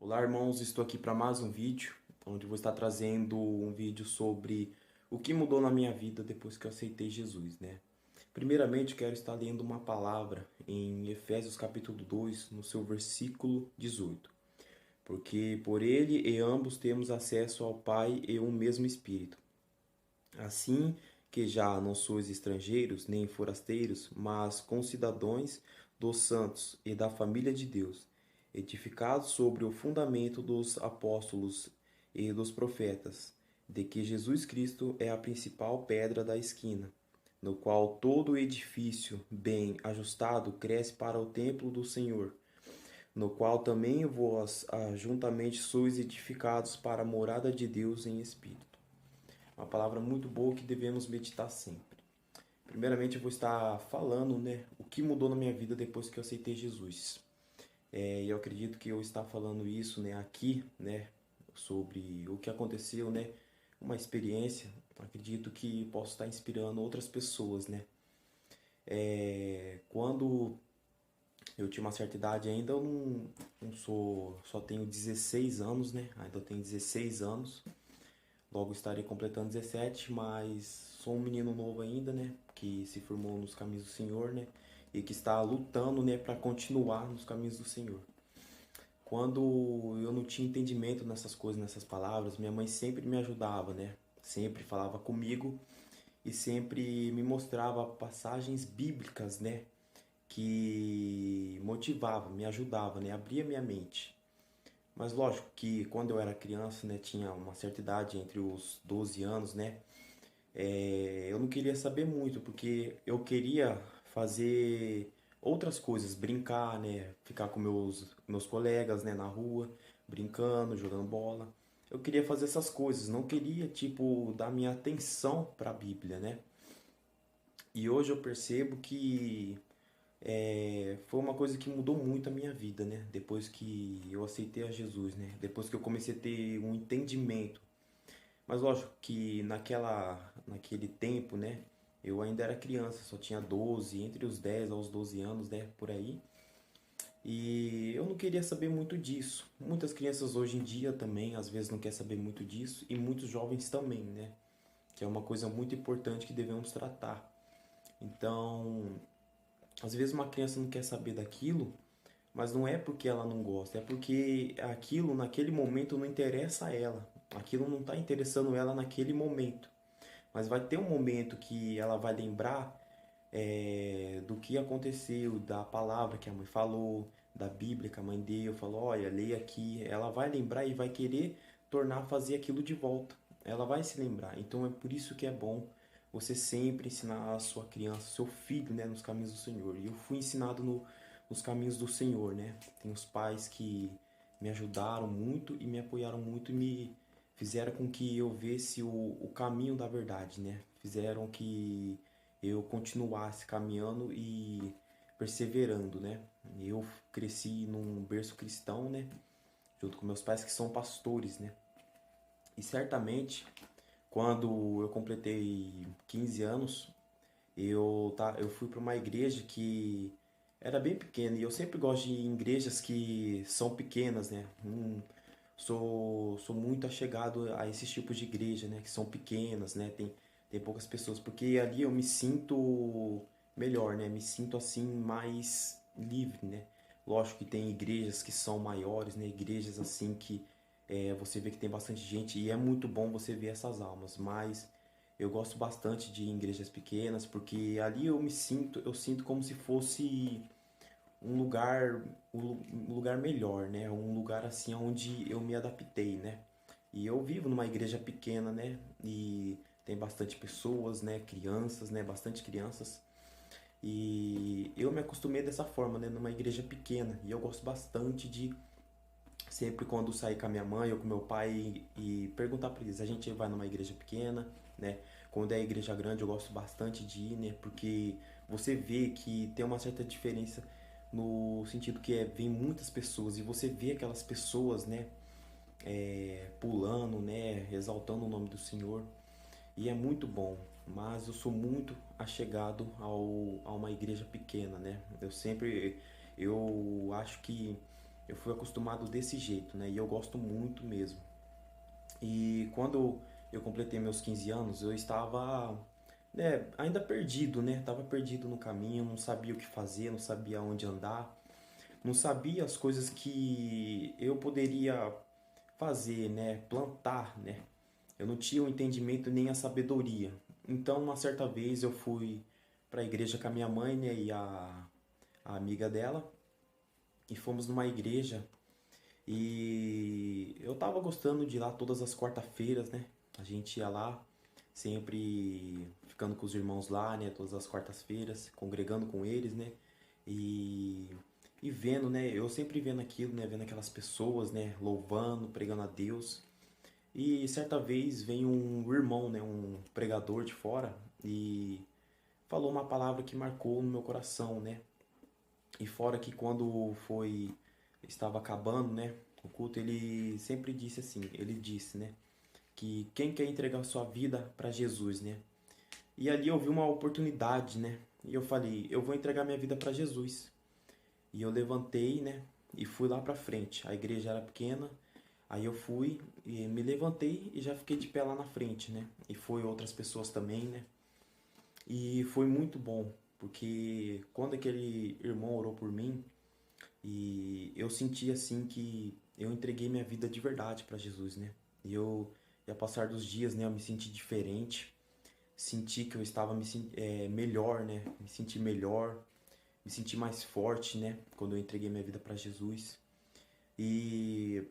Olá, irmãos, estou aqui para mais um vídeo, onde vou estar trazendo um vídeo sobre o que mudou na minha vida depois que eu aceitei Jesus, né? Primeiramente, quero estar lendo uma palavra em Efésios capítulo 2, no seu versículo 18. Porque por ele e ambos temos acesso ao Pai e um mesmo Espírito. Assim que já não sois estrangeiros nem forasteiros, mas concidadãos dos santos e da família de Deus, edificados sobre o fundamento dos apóstolos e dos profetas, de que Jesus Cristo é a principal pedra da esquina, no qual todo o edifício bem ajustado cresce para o templo do Senhor, no qual também vós juntamente sois edificados para a morada de Deus em Espírito. Uma palavra muito boa que devemos meditar sempre. Primeiramente, eu vou estar falando, né, o que mudou na minha vida depois que eu aceitei Jesus. E eu acredito que eu estar falando isso, né, aqui, né, sobre o que aconteceu, né, uma experiência. Acredito que posso estar inspirando outras pessoas, né. Quando eu tinha uma certa idade ainda, eu não sou, só tenho 16 anos, né, ainda tenho 16 anos. Logo estarei completando 17, mas sou um menino novo ainda, né? Que se formou nos caminhos do Senhor, né? E que está lutando, né, para continuar nos caminhos do Senhor. Quando eu não tinha entendimento nessas coisas, nessas palavras, minha mãe sempre me ajudava, né? Sempre falava comigo e sempre me mostrava passagens bíblicas, né? Que motivava, me ajudava, né? Abria minha mente. Mas lógico que quando eu era criança, né, tinha uma certa idade, entre os 12 anos, né, eu não queria saber muito, porque eu queria fazer outras coisas, brincar, né, ficar com meus colegas, né, na rua, brincando, jogando bola. Eu queria fazer essas coisas, não queria, tipo, dar minha atenção para a Bíblia, né? E hoje eu percebo que foi uma coisa que mudou muito a minha vida, né? Depois que eu aceitei a Jesus, né? Depois que eu comecei a ter um entendimento. Mas lógico que naquele tempo, né? Eu ainda era criança, só tinha 12, entre os 10 aos 12 anos, né? Por aí. E eu não queria saber muito disso. Muitas crianças hoje em dia também, às vezes, não querem saber muito disso. E muitos jovens também, né? Que é uma coisa muito importante que devemos tratar. Então, às vezes uma criança não quer saber daquilo, mas não é porque ela não gosta, é porque aquilo naquele momento não interessa a ela. Aquilo não está interessando ela naquele momento. Mas vai ter um momento que ela vai lembrar do que aconteceu, da palavra que a mãe falou, da Bíblia que a mãe deu, falou, olha, leia aqui. Ela vai lembrar e vai querer tornar fazer aquilo de volta. Ela vai se lembrar. Então é por isso que é bom você sempre ensinar a sua criança, seu filho, né, nos caminhos do Senhor. E eu fui ensinado nos caminhos do Senhor, né? Tem os pais que me ajudaram muito e me apoiaram muito e me fizeram com que eu visse o caminho da verdade, né? Fizeram que eu continuasse caminhando e perseverando, né? Eu cresci num berço cristão, né? Junto com meus pais que são pastores, né? E certamente, quando eu completei 15 anos, eu fui para uma igreja que era bem pequena. E eu sempre gosto de ir em igrejas que são pequenas, né? Sou muito achegado a esses tipos de igreja, né? Que são pequenas, né? Tem poucas pessoas. Porque ali eu me sinto melhor, né? Me sinto assim mais livre, né? Lógico que tem igrejas que são maiores, né? Igrejas assim que você vê que tem bastante gente e é muito bom você ver essas almas. Mas eu gosto bastante de ir em igrejas pequenas porque ali eu sinto como se fosse um lugar, um lugar melhor, né? Um lugar assim onde eu me adaptei, né? E eu vivo numa igreja pequena, né? E tem bastante pessoas, né? Crianças, né? Bastante crianças. E eu me acostumei dessa forma, né? Numa igreja pequena. E eu gosto bastante de sempre quando sair com a minha mãe ou com meu pai e perguntar para eles, a gente vai numa igreja pequena, né? Quando é igreja grande eu gosto bastante de ir, né? Porque você vê que tem uma certa diferença no sentido que vem muitas pessoas e você vê aquelas pessoas, né? Pulando, né? Exaltando o nome do Senhor e é muito bom. Mas eu sou muito achegado a uma igreja pequena, né? Eu acho que eu fui acostumado desse jeito, né? E eu gosto muito mesmo. E quando eu completei meus 15 anos, eu estava, né, ainda perdido, né? Tava perdido no caminho, não sabia o que fazer, não sabia onde andar, não sabia as coisas que eu poderia fazer, né? Plantar, né? Eu não tinha o entendimento nem a sabedoria. Então, uma certa vez eu fui para a igreja com a minha mãe, né, e a amiga dela, e fomos numa igreja e eu tava gostando de ir lá todas as quarta-feiras, né? A gente ia lá, sempre ficando com os irmãos lá, né? Todas as quartas-feiras, congregando com eles, né? E, e vendo, né? Eu sempre vendo aquilo, né? Vendo aquelas pessoas, né? Louvando, pregando a Deus. E certa vez vem um irmão, né? Um pregador de fora e falou uma palavra que marcou no meu coração, né? E fora que quando foi estava acabando, né, o culto, ele sempre disse assim, ele disse, né, que quem quer entregar sua vida para Jesus, né? E ali eu vi uma oportunidade, né? E eu falei, eu vou entregar minha vida para Jesus. E eu levantei, né, e fui lá para frente. A igreja era pequena, aí eu fui e me levantei e já fiquei de pé lá na frente, né? E foi outras pessoas também, né? E foi muito bom, porque quando aquele irmão orou por mim, e eu senti assim que eu entreguei minha vida de verdade para Jesus, né? E ao passar dos dias, né, eu me senti diferente, senti que eu estava melhor, né? Me senti melhor, me senti mais forte, né? Quando eu entreguei minha vida para Jesus. E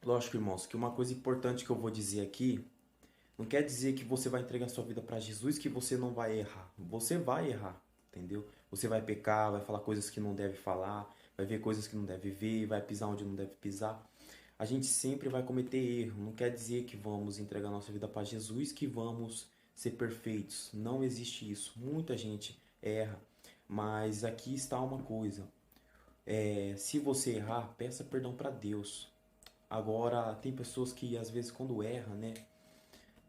lógico, irmãos, que uma coisa importante que eu vou dizer aqui não quer dizer que você vai entregar sua vida para Jesus que você não vai errar. Você vai errar, entendeu? Você vai pecar, vai falar coisas que não deve falar, vai ver coisas que não deve ver, vai pisar onde não deve pisar. A gente sempre vai cometer erro. Não quer dizer que vamos entregar nossa vida para Jesus que vamos ser perfeitos. Não existe isso. Muita gente erra. Mas aqui está uma coisa. Se você errar, peça perdão para Deus. Agora, tem pessoas que às vezes quando erra, né,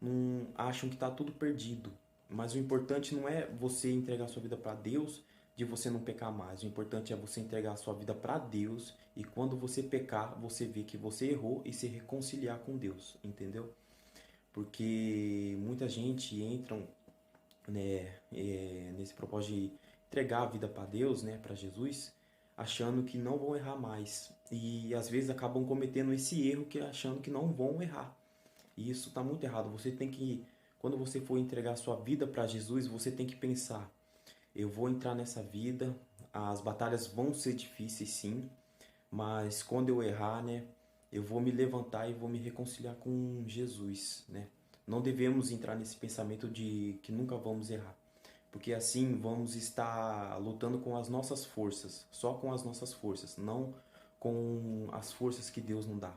não acham que está tudo perdido. Mas o importante não é você entregar sua vida para Deus de você não pecar mais. O importante é você entregar a sua vida para Deus e quando você pecar, você vê que você errou e se reconciliar com Deus, entendeu? Porque muita gente entra, né, nesse propósito de entregar a vida para Deus, né, para Jesus, achando que não vão errar mais. E às vezes acabam cometendo esse erro que é achando que não vão errar. E isso está muito errado. Você tem que, quando você for entregar sua vida para Jesus, você tem que pensar: eu vou entrar nessa vida, as batalhas vão ser difíceis sim, mas quando eu errar, né, eu vou me levantar e vou me reconciliar com Jesus, né? Não devemos entrar nesse pensamento de que nunca vamos errar, porque assim vamos estar lutando com as nossas forças, só com as nossas forças, não com as forças que Deus nos dá.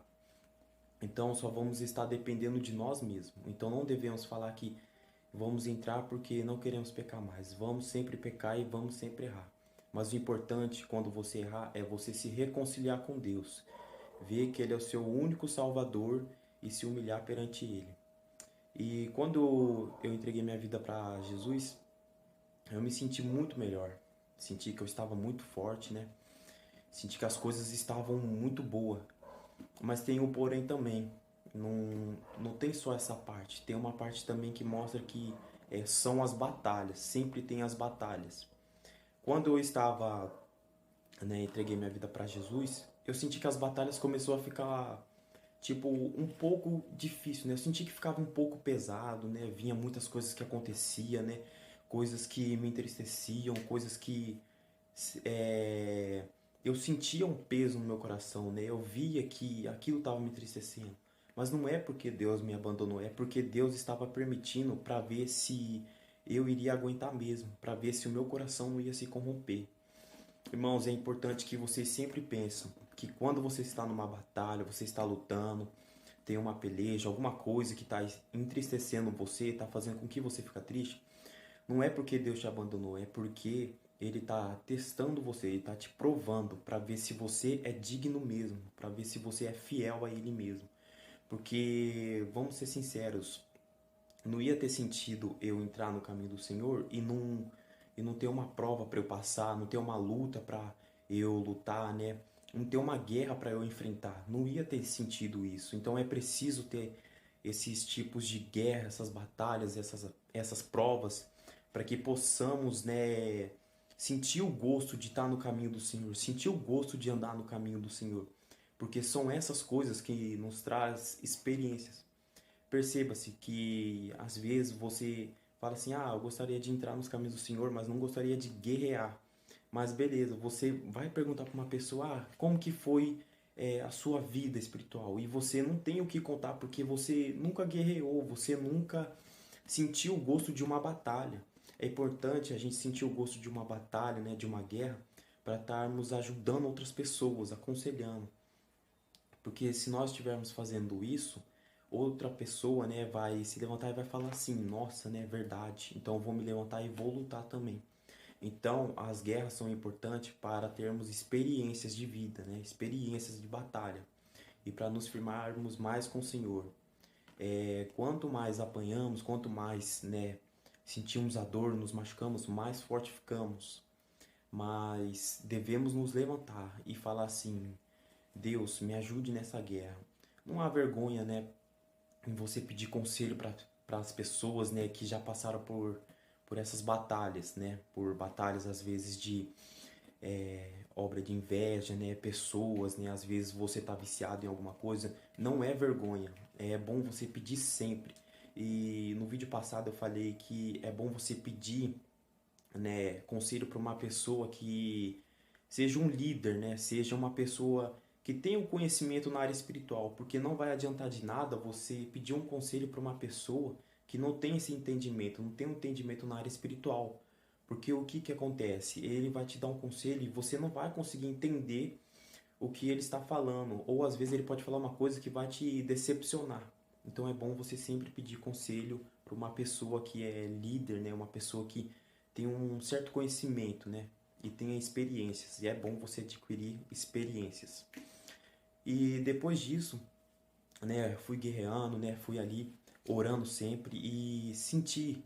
Então só vamos estar dependendo de nós mesmos. Então não devemos falar que vamos entrar porque não queremos pecar mais. Vamos sempre pecar e vamos sempre errar. Mas o importante quando você errar é você se reconciliar com Deus, ver que Ele é o seu único Salvador e se humilhar perante Ele. E quando eu entreguei minha vida para Jesus, eu me senti muito melhor. Senti que eu estava muito forte, né? Senti que as coisas estavam muito boas. Mas tem um porém também. Não tem só essa parte. Tem uma parte também que mostra que são as batalhas. Sempre tem as batalhas. Quando eu estava, né, entreguei minha vida para Jesus, eu senti que as batalhas começou a ficar tipo um pouco difícil, né? Eu senti que ficava um pouco pesado, né? Vinha muitas coisas que acontecia, né? Coisas que me entristeciam, coisas que é, eu sentia um peso no meu coração, né? Eu via que aquilo estava me entristecendo. Mas não é porque Deus me abandonou, é porque Deus estava permitindo para ver se eu iria aguentar mesmo, para ver se o meu coração não ia se corromper. Irmãos, é importante que vocês sempre pensem que quando você está numa batalha, você está lutando, tem uma peleja, alguma coisa que está entristecendo você, está fazendo com que você fique triste, não é porque Deus te abandonou, é porque Ele está testando você, Ele está te provando para ver se você é digno mesmo, para ver se você é fiel a Ele mesmo. Porque, vamos ser sinceros, não ia ter sentido eu entrar no caminho do Senhor e não ter uma prova para eu passar, não ter uma luta para eu lutar, né? não ter uma guerra para eu enfrentar. Não ia ter sentido isso. Então é preciso ter esses tipos de guerra, essas batalhas, essas provas, para que possamos, né, sentir o gosto de estar no caminho do Senhor, sentir o gosto de andar no caminho do Senhor, porque são essas coisas que nos traz experiências. Perceba-se que às vezes você fala assim: "Ah, eu gostaria de entrar nos caminhos do Senhor, mas não gostaria de guerrear". Mas beleza, você vai perguntar para uma pessoa: "Ah, como que foi a sua vida espiritual?" E você não tem o que contar porque você nunca guerreou, você nunca sentiu o gosto de uma batalha. É importante a gente sentir o gosto de uma batalha, né, de uma guerra, para estarmos ajudando outras pessoas, aconselhando. Porque se nós estivermos fazendo isso, outra pessoa, né, vai se levantar e vai falar assim: "Nossa, né, é verdade. Então eu vou me levantar e vou lutar também". Então, as guerras são importantes para termos experiências de vida, né, experiências de batalha e para nos firmarmos mais com o Senhor. Quanto mais apanhamos, quanto mais, né, sentimos a dor, nos machucamos, mais forte ficamos. Mas devemos nos levantar e falar assim: Deus, me ajude nessa guerra. Não há vergonha, né, em você pedir conselho para as pessoas, né, que já passaram por essas batalhas, né, por batalhas às vezes de obra de inveja, né, pessoas, né, às vezes você está viciado em alguma coisa. Não é vergonha, é bom você pedir sempre. E no vídeo passado eu falei que é bom você pedir, né, conselho para uma pessoa que seja um líder, né, seja uma pessoa que tenha um conhecimento na área espiritual, porque não vai adiantar de nada você pedir um conselho para uma pessoa que não tem esse entendimento, não tem um entendimento na área espiritual. Porque o que que acontece? Ele vai te dar um conselho e você não vai conseguir entender o que ele está falando, ou às vezes ele pode falar uma coisa que vai te decepcionar. Então é bom você sempre pedir conselho para uma pessoa que é líder, né? Uma pessoa que tem um certo conhecimento, né? E tenha experiências. E é bom você adquirir experiências. E depois disso, né? Fui guerreando, né? Fui ali orando sempre e senti,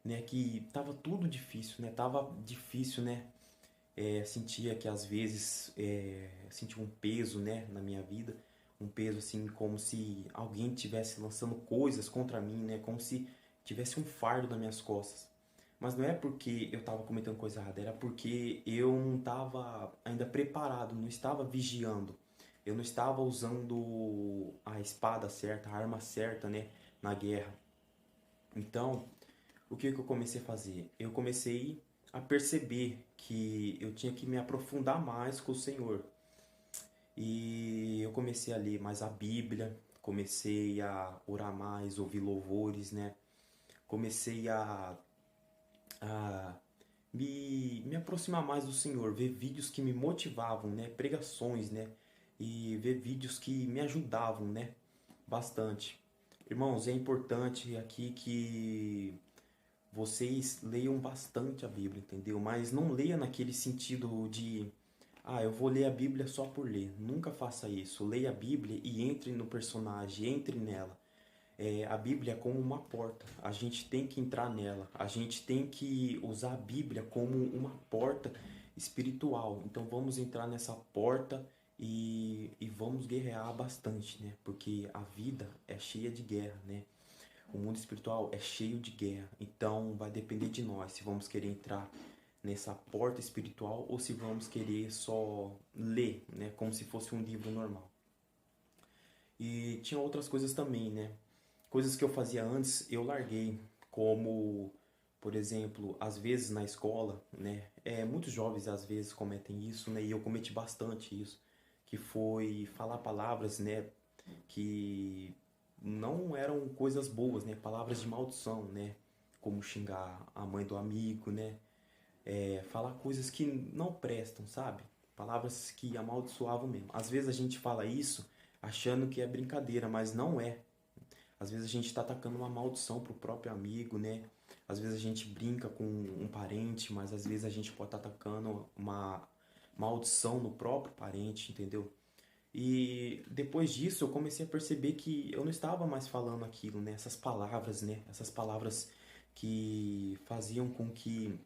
né? Que tava tudo difícil, né? Tava difícil, né? Sentia que às vezes sentia um peso, né, na minha vida, um peso assim como se alguém tivesse lançando coisas contra mim, né, como se tivesse um fardo nas minhas costas. Mas não é porque eu estava cometendo coisa errada, era porque eu não estava ainda preparado, não estava vigiando, eu não estava usando a espada certa, a arma certa, né, na guerra. Então, o que que eu comecei a fazer? Eu comecei a perceber que eu tinha que me aprofundar mais com o Senhor. E eu comecei a ler mais a Bíblia, comecei a orar mais, ouvir louvores, né? Comecei a me aproximar mais do Senhor, ver vídeos que me motivavam, né? Pregações, né? E ver vídeos que me ajudavam, né? Bastante. Irmãos, é importante aqui que vocês leiam bastante a Bíblia, entendeu? Mas não leia naquele sentido de, ah, eu vou ler a Bíblia só por ler. Nunca faça isso. Leia a Bíblia e entre no personagem, entre nela. A Bíblia é como uma porta. A gente tem que entrar nela. A gente tem que usar a Bíblia como uma porta espiritual. Então vamos entrar nessa porta e vamos guerrear bastante, né? Porque a vida é cheia de guerra, né? O mundo espiritual é cheio de guerra, então vai depender de nós se vamos querer entrar nessa porta espiritual ou se vamos querer só ler, né, como se fosse um livro normal. E tinha outras coisas também, né? Coisas que eu fazia antes, eu larguei, como, por exemplo, às vezes na escola, né? Muitos jovens às vezes cometem isso, né? E eu cometi bastante isso, que foi falar palavras, né, que não eram coisas boas, né? Palavras de maldição, né? Como xingar a mãe do amigo, né? Falar coisas que não prestam, sabe? Palavras que amaldiçoavam mesmo. Às vezes a gente fala isso achando que é brincadeira, mas não é. Às vezes a gente está atacando uma maldição pro próprio amigo, né? Às vezes a gente brinca com um parente, mas às vezes a gente pode estar atacando uma maldição no próprio parente, entendeu? E depois disso eu comecei a perceber que eu não estava mais falando aquilo, né? Essas palavras, né? Essas palavras que faziam com que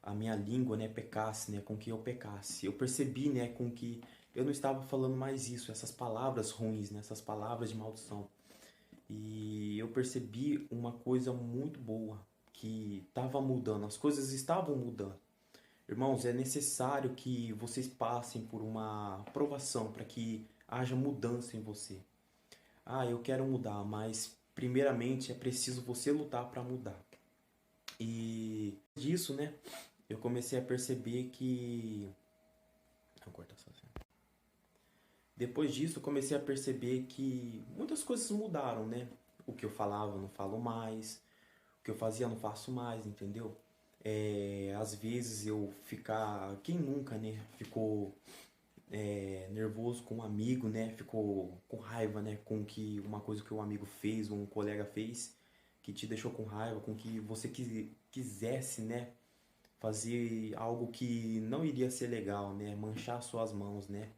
a minha língua, né, pecasse, né, com que eu pecasse. Eu percebi, né, com que eu não estava falando mais isso, essas palavras ruins, né, essas palavras de maldição. E eu percebi uma coisa muito boa, que estava mudando, as coisas estavam mudando. Irmãos, é necessário que vocês passem por uma provação para que haja mudança em você. Ah, eu quero mudar, mas primeiramente é preciso você lutar para mudar. E disso, né, eu comecei a perceber que. Vou cortar essa cena. Depois disso, eu comecei a perceber que muitas coisas mudaram, né? O que eu falava, eu não falo mais. O que eu fazia, eu não faço mais, entendeu? Às vezes eu ficar. Quem nunca, né? Ficou nervoso com um amigo, né? Ficou com raiva, né? Com que uma coisa que um amigo fez, um colega fez, que te deixou com raiva, com que você quisesse, né? Fazer algo que não iria ser legal, né? Manchar suas mãos, né?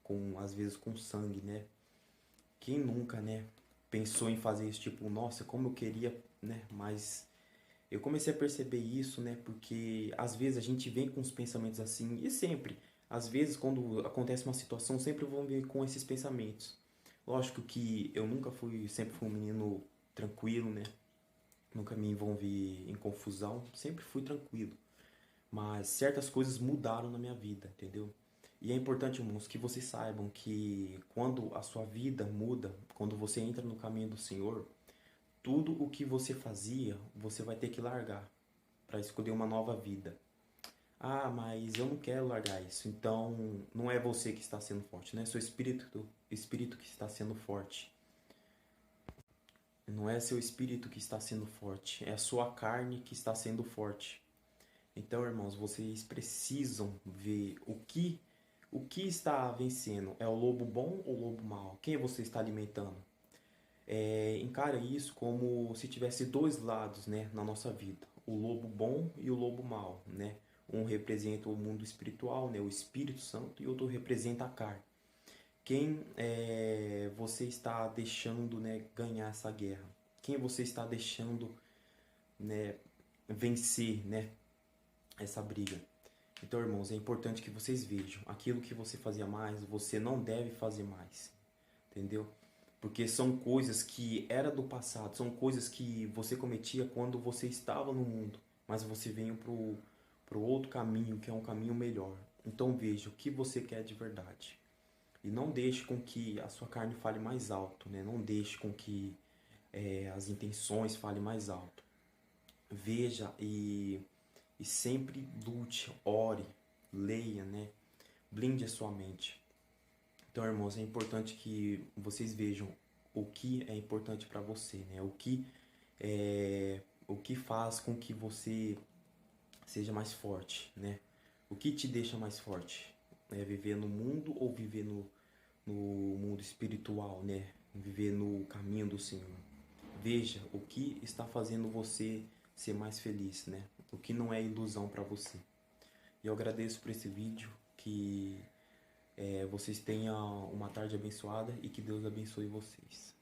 Com, às vezes com sangue, né? Quem nunca, né? Pensou em fazer isso, tipo, nossa, como eu queria, né? Mas eu comecei a perceber isso, né? Porque às vezes a gente vem com os pensamentos assim, e sempre, às vezes quando acontece uma situação, sempre vão vir com esses pensamentos. Lógico que eu nunca fui, sempre fui um menino tranquilo, né? Nunca me envolvi em confusão, sempre fui tranquilo. Mas certas coisas mudaram na minha vida, entendeu? E é importante, irmãos, que vocês saibam que quando a sua vida muda, quando você entra no caminho do Senhor, tudo o que você fazia, você vai ter que largar para escolher uma nova vida. Ah, mas eu não quero largar isso. Então, não é você que está sendo forte, né? Seu espírito que está sendo forte. Não é seu espírito que está sendo forte, é a sua carne que está sendo forte. Então, irmãos, vocês precisam ver o que está vencendo. É o lobo bom ou o lobo mau? Quem você está alimentando? Encara isso como se tivesse dois lados, né, na nossa vida. O lobo bom e o lobo mau, né? Um representa o mundo espiritual, né, o Espírito Santo, e outro representa a carne. Quem você está deixando, né, ganhar essa guerra? Quem você está deixando, né, vencer, né, essa briga? Então, irmãos, é importante que vocês vejam aquilo que você fazia mais, você não deve fazer mais, entendeu? Porque são coisas que era do passado, são coisas que você cometia quando você estava no mundo, mas você veio pro outro caminho, que é um caminho melhor. Então veja o que você quer de verdade. E não deixe com que a sua carne fale mais alto, né? Não deixe com que as intenções falem mais alto. Veja e sempre lute, ore, leia, né? Blinde a sua mente. Então, irmãos, é importante que vocês vejam o que é importante para você, né? O que faz com que você seja mais forte, né? O que te deixa mais forte? É viver no mundo ou viver no mundo espiritual, né? Viver no caminho do Senhor. Veja o que está fazendo você ser mais feliz, né? O que não é ilusão para você. E eu agradeço por esse vídeo, que vocês tenham uma tarde abençoada e que Deus abençoe vocês.